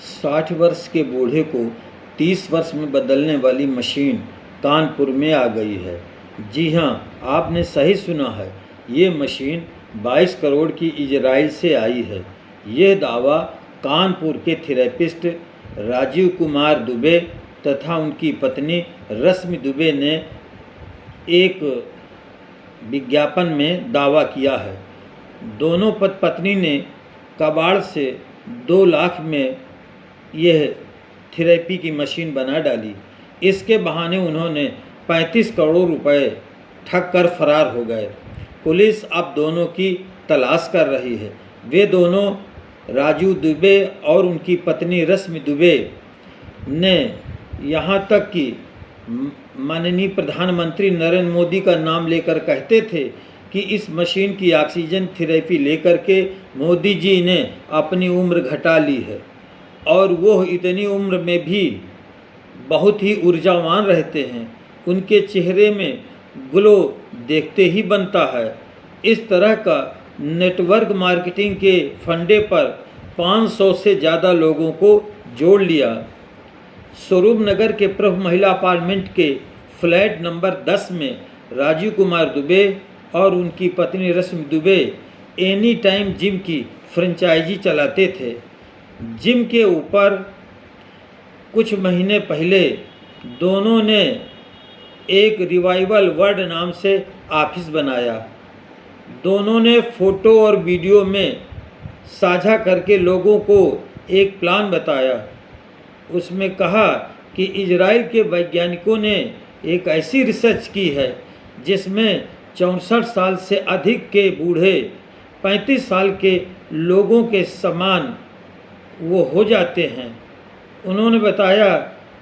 60 वर्ष के बूढ़े को 30 वर्ष में बदलने वाली मशीन कानपुर में आ गई है। जी हाँ, आपने सही सुना है, ये मशीन 22 करोड़ की इजराइल से आई है। यह दावा कानपुर के थेरेपिस्ट राजीव कुमार दुबे तथा उनकी पत्नी रश्मि दुबे ने एक विज्ञापन में दावा किया है। दोनों पत्नी ने कबाड़ से 2 लाख में यह थेरेपी की मशीन बना डाली। इसके बहाने उन्होंने 35 करोड़ रुपए ठग कर फरार हो गए। पुलिस अब दोनों की तलाश कर रही है। वे दोनों राजू दुबे और उनकी पत्नी रश्मि दुबे ने यहाँ तक कि माननीय प्रधानमंत्री नरेंद्र मोदी का नाम लेकर कहते थे कि इस मशीन की ऑक्सीजन थेरेपी लेकर के मोदी जी ने अपनी उम्र घटा ली है और वो इतनी उम्र में भी बहुत ही ऊर्जावान रहते हैं। उनके चेहरे में ग्लो देखते ही बनता है। इस तरह का नेटवर्क मार्केटिंग के फंडे पर 500 से ज़्यादा लोगों को जोड़ लिया। स्वरूप नगर के प्रभु महिला अपार्टमेंट के फ्लैट नंबर 10 में राजीव कुमार दुबे और उनकी पत्नी रश्मि दुबे एनी टाइम जिम की फ्रेंचाइजी चलाते थे। जिम के ऊपर कुछ महीने पहले दोनों ने एक रिवाइवल वर्ल्ड नाम से ऑफिस बनाया। दोनों ने फ़ोटो और वीडियो में साझा करके लोगों को एक प्लान बताया। उसमें कहा कि इजराइल के वैज्ञानिकों ने एक ऐसी रिसर्च की है जिसमें 64 साल से अधिक के बूढ़े 35 साल के लोगों के समान वो हो जाते हैं। उन्होंने बताया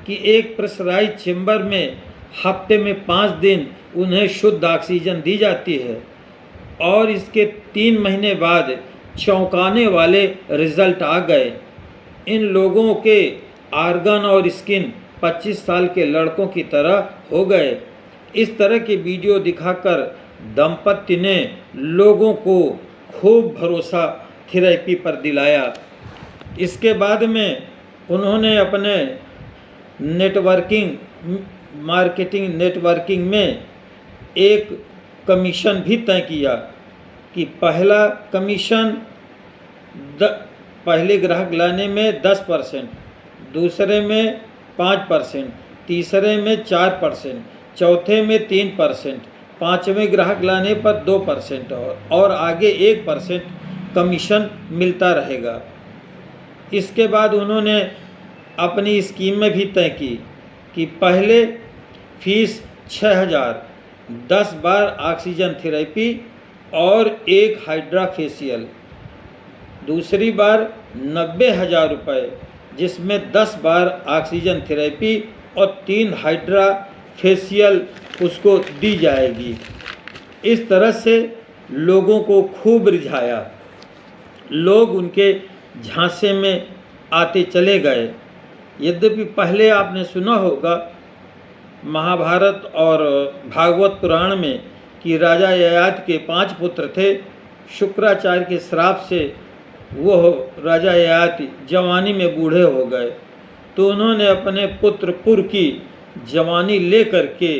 कि एक प्रेशराइज चेंबर में हफ्ते में 5 दिन उन्हें शुद्ध ऑक्सीजन दी जाती है और इसके 3 महीने बाद चौंकाने वाले रिजल्ट आ गए। इन लोगों के आर्गन और स्किन 25 साल के लड़कों की तरह हो गए। इस तरह की वीडियो दिखाकर दंपति ने लोगों को खूब भरोसा थेरेपी पर दिलाया। इसके बाद में उन्होंने अपने मार्केटिंग नेटवर्किंग में एक कमीशन भी तय किया कि पहला कमीशन पहले ग्राहक लाने में 10%, दूसरे में 5%, तीसरे में 4%, चौथे में 3%, पाँचवें ग्राहक लाने पर 2% और आगे 1% कमीशन मिलता रहेगा। इसके बाद उन्होंने अपनी स्कीम में भी तय की कि पहले फीस 6,000, 10 बार ऑक्सीजन थेरेपी और 1 हाइड्रा फेशियल। दूसरी बार 90,000 रुपये जिसमें 10 बार ऑक्सीजन थेरेपी और 3 हाइड्रा फेशियल उसको दी जाएगी। इस तरह से लोगों को खूब रिझाया। लोग उनके झांसे में आते चले गए। यद्यपि पहले आपने सुना होगा महाभारत और भागवत पुराण में कि राजा ययाति के 5 पुत्र थे। शुक्राचार्य के श्राप से वो राजा ययाति जवानी में बूढ़े हो गए, तो उन्होंने अपने पुत्र पुर की जवानी ले करके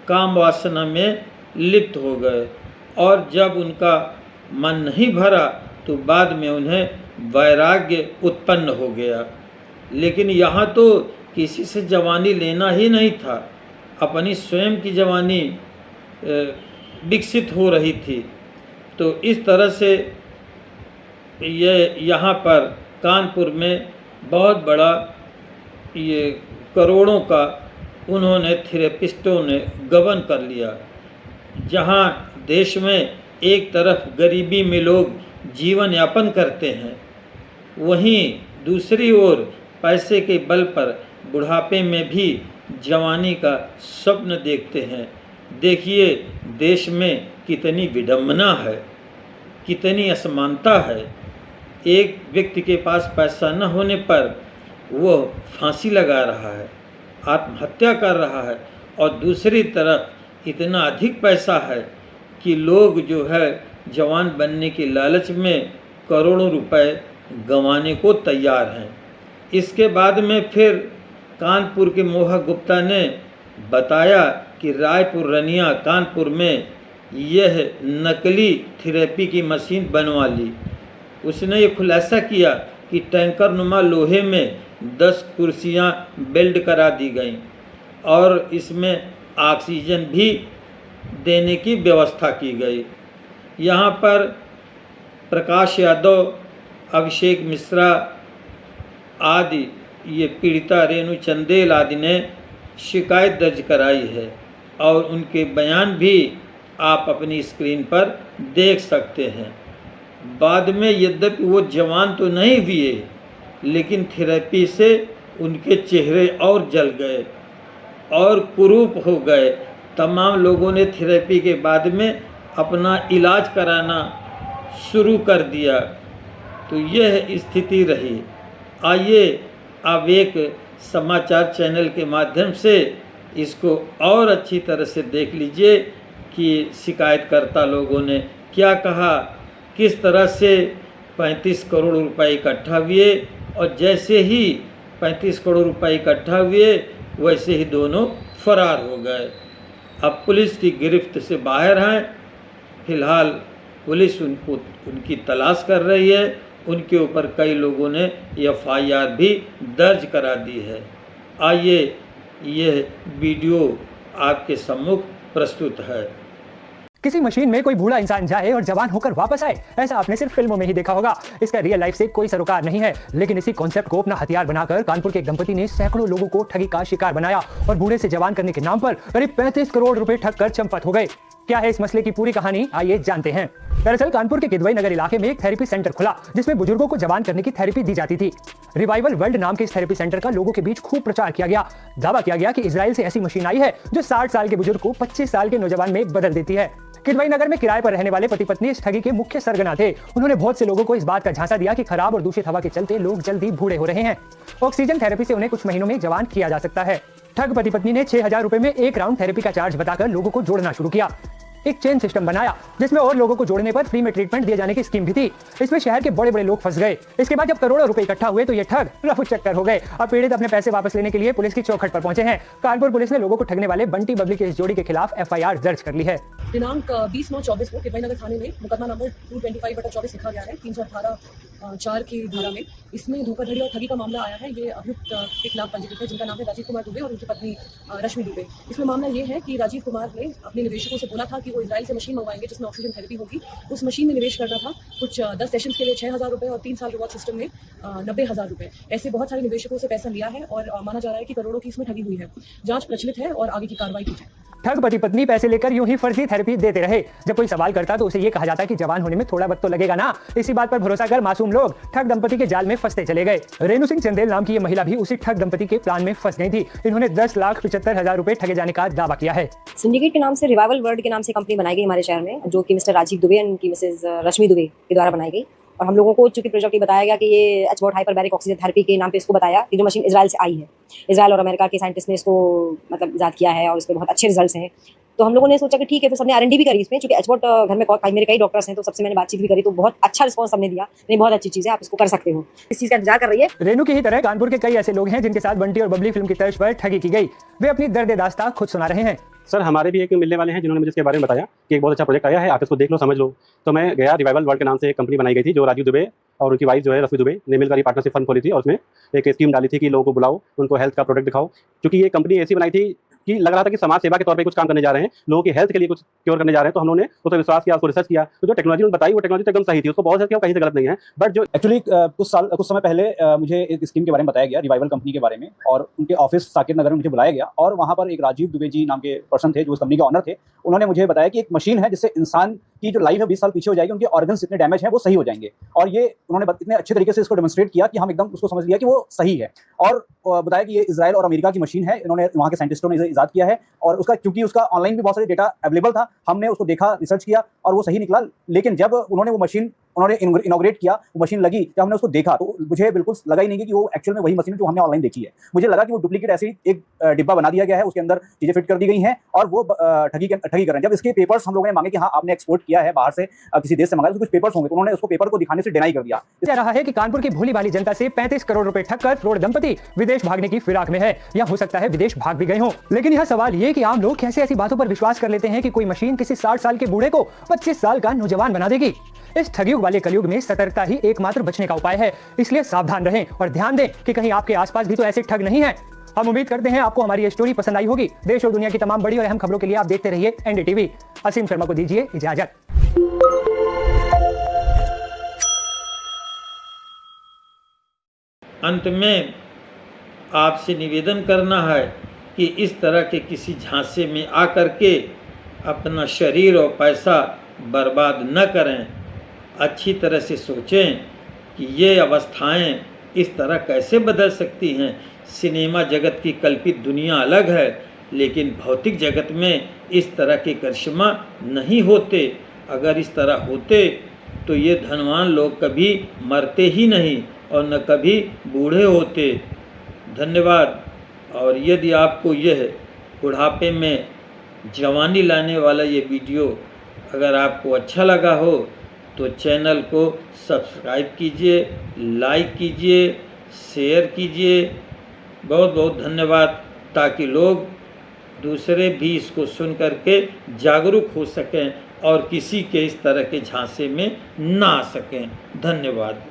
काम वासना में लिप्त हो गए और जब उनका मन नहीं भरा तो बाद में उन्हें वैराग्य उत्पन्न हो गया। लेकिन यहाँ तो किसी से जवानी लेना ही नहीं था, अपनी स्वयं की जवानी विकसित हो रही थी। तो इस तरह से ये यहाँ पर कानपुर में बहुत बड़ा ये करोड़ों का उन्होंने थेरेपिस्टों ने गबन कर लिया। जहाँ देश में एक तरफ गरीबी में लोग जीवन यापन करते हैं, वहीं दूसरी ओर पैसे के बल पर बुढ़ापे में भी जवानी का स्वप्न देखते हैं। देखिए देश में कितनी विडंबना है, कितनी असमानता है। एक व्यक्ति के पास पैसा न होने पर वो फांसी लगा रहा है, आत्महत्या कर रहा है, और दूसरी तरफ इतना अधिक पैसा है कि लोग जो है जवान बनने के लालच में करोड़ों रुपए गंवाने को तैयार हैं। इसके बाद में फिर कानपुर के मोहक गुप्ता ने बताया कि रायपुर रनिया कानपुर में यह नकली थेरेपी की मशीन बनवा ली। उसने ये खुलासा किया कि टैंकर नुमा लोहे में 10 कुर्सियां वेल्ड करा दी गईं और इसमें ऑक्सीजन भी देने की व्यवस्था की गई। यहाँ पर प्रकाश यादव, अभिषेक मिश्रा आदि ये पीड़िता रेणु चंदेल आदि ने शिकायत दर्ज कराई है और उनके बयान भी आप अपनी स्क्रीन पर देख सकते हैं। बाद में यद्यपि वो जवान तो नहीं हुए, लेकिन थेरेपी से उनके चेहरे और जल गए और कुरूप हो गए। तमाम लोगों ने थेरेपी के बाद में अपना इलाज कराना शुरू कर दिया। तो यह स्थिति रही। आइए अब एक समाचार चैनल के माध्यम से इसको और अच्छी तरह से देख लीजिए कि शिकायतकर्ता लोगों ने क्या कहा, किस तरह से 35 करोड़ रुपए इकट्ठा हुए और जैसे ही 35 करोड़ रुपए इकट्ठा हुए वैसे ही दोनों फरार हो गए। अब पुलिस की गिरफ्त से बाहर हैं। फिलहाल पुलिस उनकी तलाश कर रही है। उनके ऊपर कई लोगों ने एफआईआर भी दर्ज करा दी है। आइए यह वीडियो आपके सम्मुख प्रस्तुत है। किसी मशीन में कोई बूढ़ा इंसान जाए और जवान होकर वापस आए, ऐसा आपने सिर्फ फिल्मों में ही देखा होगा। इसका रियल लाइफ से कोई सरोकार नहीं है, लेकिन इसी कॉन्सेप्ट को अपना हथियार बनाकर कानपुर के एक दंपति ने सैकड़ों लोगों को ठगी का शिकार बनाया और बूढ़े से जवान करने के नाम पर करीब 35 करोड़ रुपए ठग कर चंपत हो गए। क्या है इस मसले की पूरी कहानी, आइए जानते हैं। दरअसल कानपुर के किदवई नगर इलाके में एक थेरेपी सेंटर खुला जिसमें बुजुर्गों को जवान करने की थेरेपी दी जाती थी। रिवाइवल वर्ल्ड नाम के इस थेरेपी सेंटर का लोगों के बीच खूब प्रचार किया गया। दावा किया गया कि इजराइल से ऐसी मशीन आई है जो 60 साल के बुजुर्ग को 25 साल के नौजवान में बदल देती है। किदवई नगर में किराए पर रहने वाले पति पत्नी इस ठगी के मुख्य सरगना थे। उन्होंने बहुत से लोगों को इस बात का झांसा दिया कि खराब और दूषित हवा के चलते लोग जल्दी बूढ़े हो रहे हैं। ऑक्सीजन थेरेपी से उन्हें कुछ महीनों में जवान किया जा सकता है। ठग पति पत्नी ने 6000 रुपए में एक राउंड थेरेपी का चार्ज बताकर लोगों को जोड़ना शुरू किया। एक चेन सिस्टम बनाया जिसमें और लोगों को जोड़ने पर फ्री में ट्रीटमेंट दिए जाने की स्कीम भी थी। इसमें शहर के बड़े बड़े लोग फंस गए। इसके बाद जब करोड़ों रुपए इकट्ठा हुए तो ये ठग रफू चक्कर हो गए। अब पीड़ित अपने पैसे वापस लेने के लिए पुलिस की चौखट पर पहुंचे हैं। कानपुर पुलिस ने लोगों को ठगने वाले बंटी बबली के इस जोड़ी के खिलाफ एफआईआर दर्ज कर ली है। दिनांक 20/9/24 को किदवई नगर थाने में मुकदमा नंबर 225/24 लिखा गया है 318(4) की धारा में। इसमें धोखाधड़ी और ठगी का मामला आया है। ये अभियुक्त के खिलाफ पंजीकृत है जिनका नाम है राजीव कुमार दुबे और उनकी पत्नी रश्मि दुबे। इसमें मामला ये है कि राजीव कुमार ने अपने निवेशकों से बोला था कि वो इजराइल से मशीन मंगवाएंगे जिसमें ऑक्सीजन थेरेपी होगी। उस मशीन में निवेश करना था। कुछ 10 सेशन के लिए 6000 रुपए और 3 साल रिवॉर्ड सिस्टम में 90,000 रुपए। ऐसे बहुत सारे निवेशकों से पैसा लिया है और माना जा रहा है कि करोड़ों की इसमें ठगी हुई है। जांच प्रचलित है और आगे की कार्रवाई की जाए। ठग पति पत्नी पैसे लेकर यूं ही फर्जी थेरेपी देते रहे। जब कोई सवाल करता तो उसे ये कहा जाता कि जवान होने में थोड़ा वक्त तो लगेगा ना। इसी बात पर भरोसा कर मासूम लोग ठग दंपति के जाल में फंसते चले गए। रेणु सिंह चंदेल नाम की ये महिला भी उसी ठग दंपति के प्लान में फंस गई थी। इन्होंने 10,75,000 रुपए ठगे जाने का दावा किया है। सिंडिकेट के नाम से रिवाइवल वर्ल्ड के नाम से कंपनी बनाई गई हमारे शहर में, जो कि मिस्टर राजीव दुबे और उनकी मिसेज रश्मि दुबे के द्वारा बनाई गई। और हम लोगों को चूंकि प्रोजेक्ट बताया गया कि ये एचबॉट हाइपरबैरिक ऑक्सीजन थेरेपी के नाम पे इसको बताया कि जो मशीन इजराइल से आई है। इजराइल और अमेरिका के साइंटिस्ट ने इसको मतलब इजाद किया है और इसके बहुत अच्छे रिजल्ट्स हैं। तो हम लोगों ने सोचा कि ठीक है, फिर सबने R&D भी करी इसमें, क्योंकि एचबॉट घर में मेरे कई डॉक्टर्स हैं तो सबसे मैंने बातचीत भी करी तो बहुत अच्छा रिस्पांस सबने दिया। नहीं, बहुत अच्छी चीज़ है, आप इसको कर सकते हो। इस चीज़ का इंतजार कर रही है। रेणु की ही तरह कानपुर के कई ऐसे लोग हैं जिनके साथ बंटी और बबली फिल्म की तर्ज पर ठगी की गई। वे अपनी दर्द दास्तां खुद सुना रहे हैं। सर, हमारे भी एक मिलने वाले हैं जिन्होंने मुझे इसके बारे में बताया कि एक बहुत अच्छा प्रोजेक्ट आया है, आप इसको देख लो, समझ लो। तो मैं गया, रिवाइवल वर्ल्ड के नाम से एक कंपनी बनाई गई थी जो राजीव दुबे और उनकी वाइफ जो है रश्मि दुबे ने मिलकर पार्टनरशिप फंड खोली थी और उसमें एक स्कीम डाली थी कि लोगों को बुलाओ, उनको हेल्थ का प्रोडक्ट दिखाओ। क्योंकि ये कंपनी ऐसी बनाई थी कि लग रहा था कि समाज सेवा के तौर पे कुछ काम करने जा रहे हैं, लोगों की हेल्थ के लिए कुछ क्योर करने जा रहे हैं। तो हम लोगों ने उस पर विश्वास किया, उसको रिसर्च किया। तो जो टेक्नोलॉजी उन्होंने बताई वो टेक्नोलॉजी तो एकदम सही थी, उसको बहुत किया, कहीं से गलत नहीं है। बट जो एक्चुअली कुछ समय पहले मुझे एक स्कीम के बारे में बताया गया, रिवाइवल कंपनी के बारे में, और उनके ऑफिस साकेत नगर में मुझे बुलाया गया और वहाँ पर एक राजीव दुबे जी नाम के पर्सन थे जो उस कंपनी के ऑनर थे। उन्होंने मुझे बताया कि एक मशीन है जिससे इंसान की जो लाइफ है 20 साल पीछे हो जाएगी, उनके ऑर्गन्स इतने डैमेज हैं वो सही हो जाएंगे। और ये उन्होंने इतने अच्छे तरीके से इसको डेमोन्स्ट्रेट किया कि हम एकदम उसको समझ लिया कि वो सही है। और बताया कि ये इजराइल और अमेरिका की मशीन है, इन्होंने वहाँ के साइंटिस्टों ने इसे इजाद किया है। और उसका क्योंकि उसका ऑनलाइन भी बहुत सारे डेटा अवेलेबल था, हमने उसको देखा, रिसर्च किया और वो सही निकला। लेकिन जब उन्होंने वो मशीन उन्होंने इनॉग्रेट किया, वो मशीन लगी, जब हमने उसको देखा तो मुझे बिल्कुल लगा ही नहीं कि वो एक्चुअल में वही मशीन है जो हमने ऑनलाइन देखी है। मुझे लगा कि वो डुप्लीकेट ऐसे ही एक डिब्बा बना दिया गया है, उसके अंदर चीजें फिट कर दी गई हैं और वो ठगी कर रहे हैं। जब इसके पेपर्स हम लोगों ने मांगे कि हाँ आपने एक्सपोर्ट किया है बाहर से, किसी देश से मंगाया, तो कुछ पेपर्स होंगे, तो उन्होंने उसको पेपर को दिखाने से डिनाई कर दिया। कह रहा है कि कानपुर की भोली भाली जनता से 35 करोड़ रुपए ठगकर फ्रॉड दंपति विदेश भागने की फिराक में है, या हो सकता है विदेश भाग भी गए हों। लेकिन यह सवाल ये कि आम लोग कैसे ऐसी बातों पर विश्वास कर लेते हैं कि कोई मशीन किसी 60 साल के बूढ़े को 25 साल का नौजवान बना देगी। इस ठगयुग वाले कलयुग में सतर्कता ही एकमात्र बचने का उपाय है, इसलिए सावधान रहें और ध्यान दें कि कहीं आपके आसपास भी तो ऐसे ठग नहीं है। हम उम्मीद करते हैं आपको हमारी ये स्टोरी पसंद आई होगी। देश और दुनिया की तमाम बड़ी और अहम खबरों के लिए आप देखते रहिए NDTV। असीम शर्मा को दीजिए इजाजत। अंत में आपसे निवेदन करना है कि इस तरह के किसी झांसे में आकर के अपना शरीर और पैसा बर्बाद न करें। अच्छी तरह से सोचें कि ये अवस्थाएं इस तरह कैसे बदल सकती हैं। सिनेमा जगत की कल्पित दुनिया अलग है, लेकिन भौतिक जगत में इस तरह के करिश्मा नहीं होते। अगर इस तरह होते तो ये धनवान लोग कभी मरते ही नहीं और न कभी बूढ़े होते। धन्यवाद। और यदि आपको यह बुढ़ापे में जवानी लाने वाला ये वीडियो अगर आपको अच्छा लगा हो तो चैनल को सब्सक्राइब कीजिए, लाइक कीजिए, शेयर कीजिए। बहुत बहुत धन्यवाद, ताकि लोग दूसरे भी इसको सुन करके जागरूक हो सकें और किसी के इस तरह के झांसे में ना आ सकें। धन्यवाद।